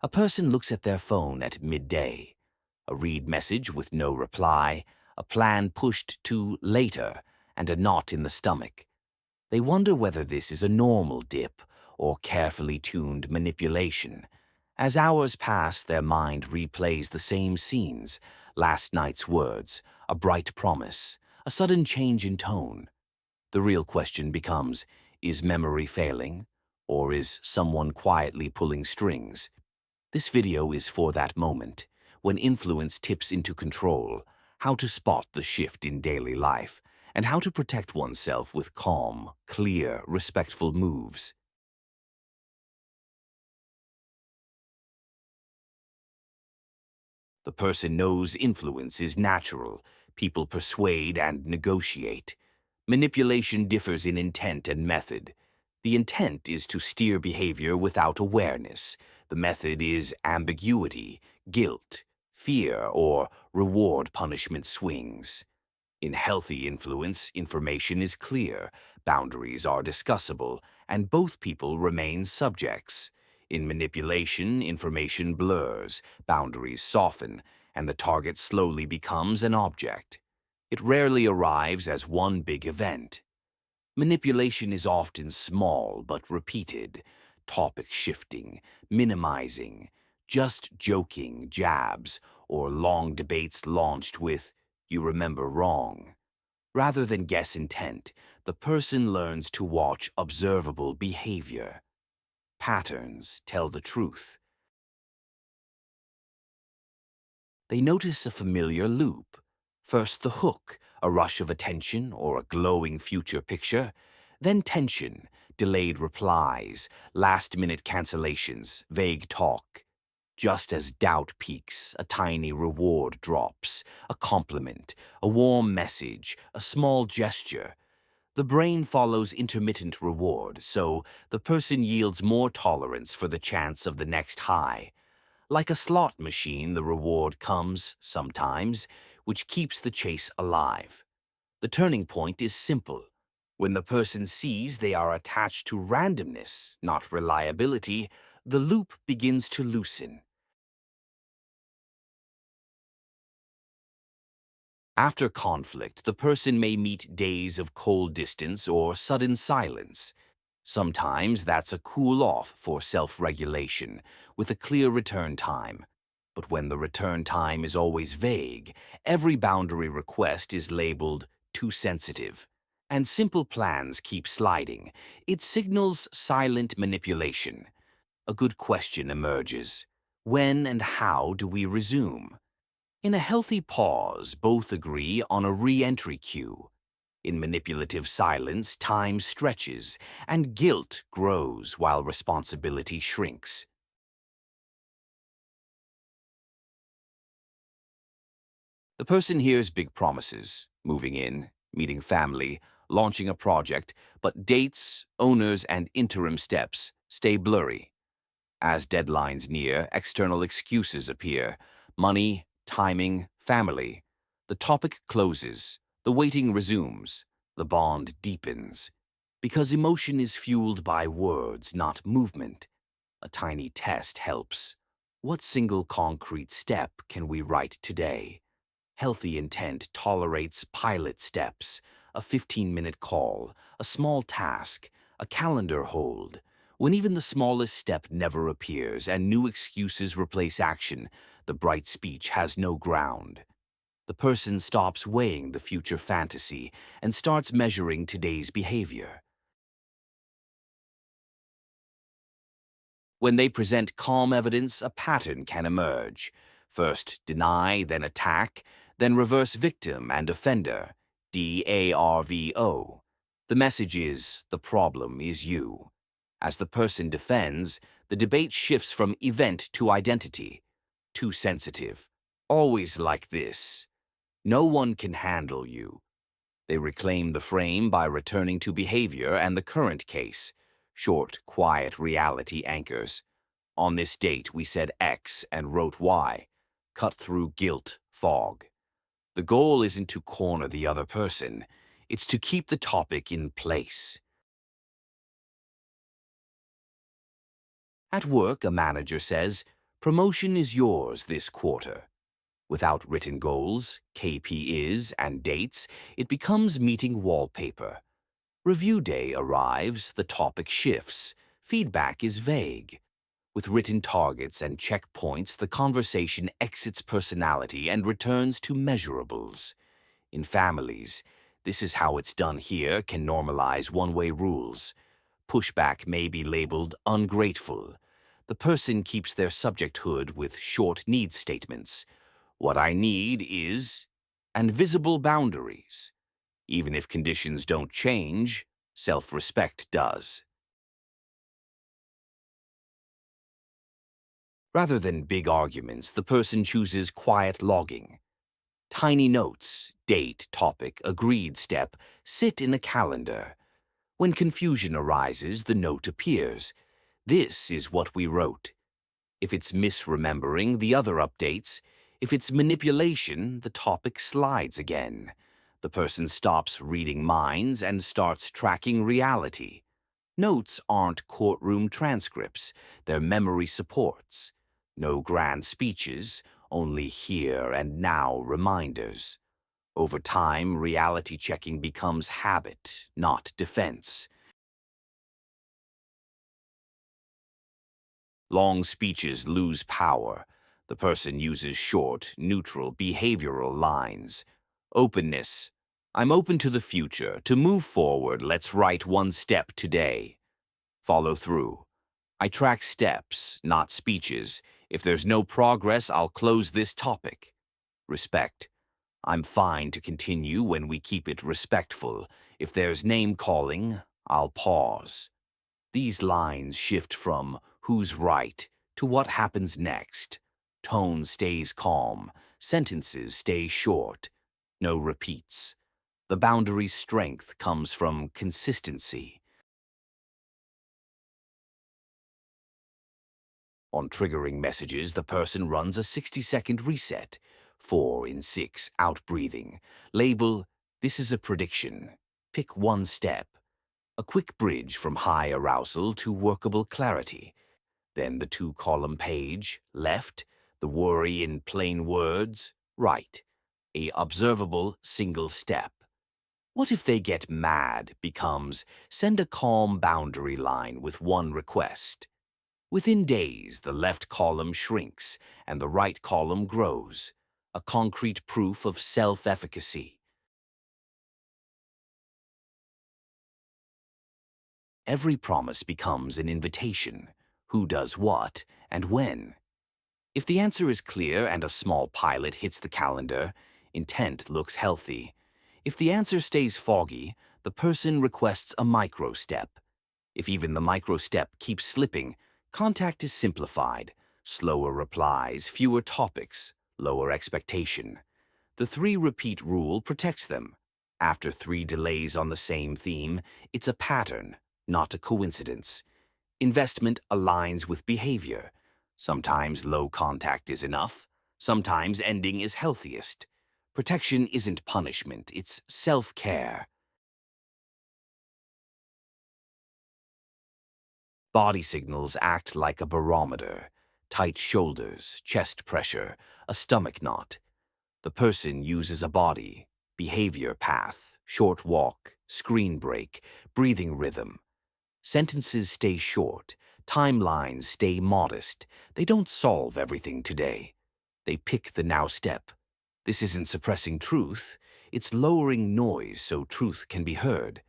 A person looks at their phone at midday. A read message with no reply, a plan pushed to later, and a knot in the stomach. They wonder whether this is a normal dip or carefully tuned manipulation. As hours pass, their mind replays the same scenes, last night's words, a bright promise, a sudden change in tone. The real question becomes, is memory failing, or is someone quietly pulling strings? This video is for that moment, when influence tips into control, how to spot the shift in daily life, and how to protect oneself with calm, clear, respectful moves. The person knows influence is natural. People persuade and negotiate. Manipulation differs in intent and method. The intent is to steer behavior without awareness. The method is ambiguity, guilt, fear, or reward-punishment swings. In healthy influence, information is clear, boundaries are discussable, and both people remain subjects. In manipulation, information blurs, boundaries soften, and the target slowly becomes an object. It rarely arrives as one big event. Manipulation is often small but repeated, topic shifting, minimizing, just joking jabs, or long debates launched with, "You remember wrong." Rather than guess intent, the person learns to watch observable behavior. Patterns tell the truth. They notice a familiar loop. First the hook, a rush of attention or a glowing future picture. Then tension, delayed replies, last-minute cancellations, vague talk. Just as doubt peaks, a tiny reward drops, a compliment, a warm message, a small gesture. The brain follows intermittent reward, so the person yields more tolerance for the chance of the next high. Like a slot machine, the reward comes, sometimes, which keeps the chase alive. The turning point is simple. When the person sees they are attached to randomness, not reliability, the loop begins to loosen. After conflict, the person may meet days of cold distance or sudden silence. Sometimes that's a cool-off for self-regulation, with a clear return time. But when the return time is always vague, every boundary request is labeled too sensitive, and simple plans keep sliding. It signals silent manipulation. A good question emerges. When and how do we resume? In a healthy pause, both agree on a re-entry cue. In manipulative silence, time stretches, and guilt grows while responsibility shrinks. The person hears big promises, moving in, meeting family, launching a project, but dates, owners, and interim steps stay blurry. As deadlines near, external excuses appear: money, timing, family. The topic closes, the waiting resumes, the bond deepens. Because emotion is fueled by words, not movement, a tiny test helps. What single concrete step can we write today? Healthy intent tolerates pilot steps, a 15-minute call, a small task, a calendar hold. When even the smallest step never appears and new excuses replace action, the bright speech has no ground. The person stops weighing the future fantasy and starts measuring today's behavior. When they present calm evidence, a pattern can emerge. First deny, then attack, then reverse victim and offender, DARVO. The message is, the problem is you. As the person defends, the debate shifts from event to identity. Too sensitive. Always like this. No one can handle you. They reclaim the frame by returning to behavior and the current case. Short, quiet reality anchors. On this date, we said X and wrote Y. Cut through guilt fog. The goal isn't to corner the other person. It's to keep the topic in place. At work, a manager says, Promotion is yours this quarter. Without written goals, KP is, and dates, it becomes meeting wallpaper. Review day arrives, the topic shifts. Feedback is vague. With written targets and checkpoints, the conversation exits personality and returns to measurables. In families, this is how it's done here can normalize one-way rules. Pushback may be labeled ungrateful. The person keeps their subjecthood with short need statements. What I need is, and visible boundaries. Even if conditions don't change, self-respect does. Rather than big arguments, the person chooses quiet logging. Tiny notes, date, topic, agreed step, sit in a calendar. When confusion arises, the note appears. This is what we wrote. If it's misremembering, the other updates. If it's manipulation, the topic slides again. The person stops reading minds and starts tracking reality. Notes aren't courtroom transcripts, they're memory supports. No grand speeches, only here and now reminders. Over time, reality checking becomes habit, not defense. Long speeches lose power. The person uses short, neutral, behavioral lines. Openness. I'm open to the future. To move forward, let's write one step today. Follow through. I track steps, not speeches. If there's no progress, I'll close this topic. Respect. I'm fine to continue when we keep it respectful. If there's name-calling, I'll pause. These lines shift from who's right to what happens next. Tone stays calm. Sentences stay short. No repeats. The boundary's strength comes from consistency. On triggering messages, the person runs a 60-second reset. 4 in 6, out-breathing. Label, this is a prediction. Pick one step. A quick bridge from high arousal to workable clarity. Then the 2-column page, left, the worry in plain words, right. A observable single step. What if they get mad becomes send a calm boundary line with one request. Within days, the left column shrinks and the right column grows, a concrete proof of self-efficacy. Every promise becomes an invitation. Who does what and when? If the answer is clear and a small pilot hits the calendar, intent looks healthy. If the answer stays foggy, the person requests a micro-step. If even the micro-step keeps slipping, contact is simplified. Slower replies, fewer topics, lower expectation. The 3-repeat rule protects them. After 3 delays on the same theme, it's a pattern, not a coincidence. Investment aligns with behavior. Sometimes low contact is enough. Sometimes ending is healthiest. Protection isn't punishment, it's self-care. Body signals act like a barometer. Tight shoulders, chest pressure, a stomach knot. The person uses a body, behavior path, short walk, screen break, breathing rhythm. Sentences stay short, timelines stay modest. They don't solve everything today. They pick the now step. This isn't suppressing truth, it's lowering noise so truth can be heard.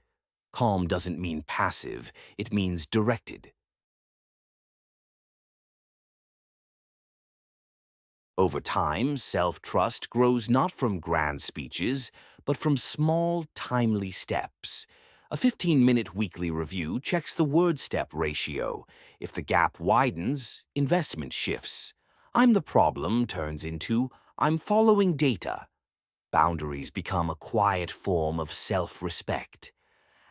Calm doesn't mean passive, it means directed. Over time, self-trust grows not from grand speeches, but from small, timely steps. A 15-minute weekly review checks the word-step ratio. If the gap widens, investment shifts. I'm the problem turns into I'm following data. Boundaries become a quiet form of self-respect.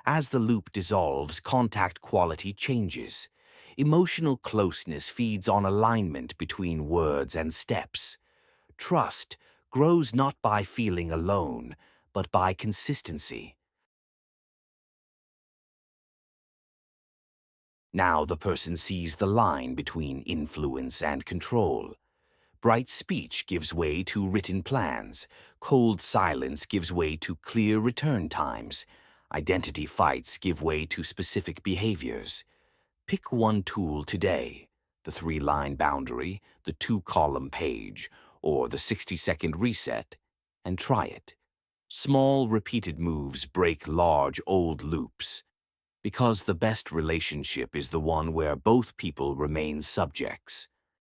As the loop dissolves, contact quality changes. Emotional closeness feeds on alignment between words and steps. Trust grows not by feeling alone, but by consistency. Now the person sees the line between influence and control. Bright speech gives way to written plans. Cold silence gives way to clear return times. Identity fights give way to specific behaviors. Pick one tool today: the 3-line boundary, the 2-column page, or the 60-second reset, and try it. Small, repeated moves break large, old loops. Because the best relationship is the one where both people remain subjects.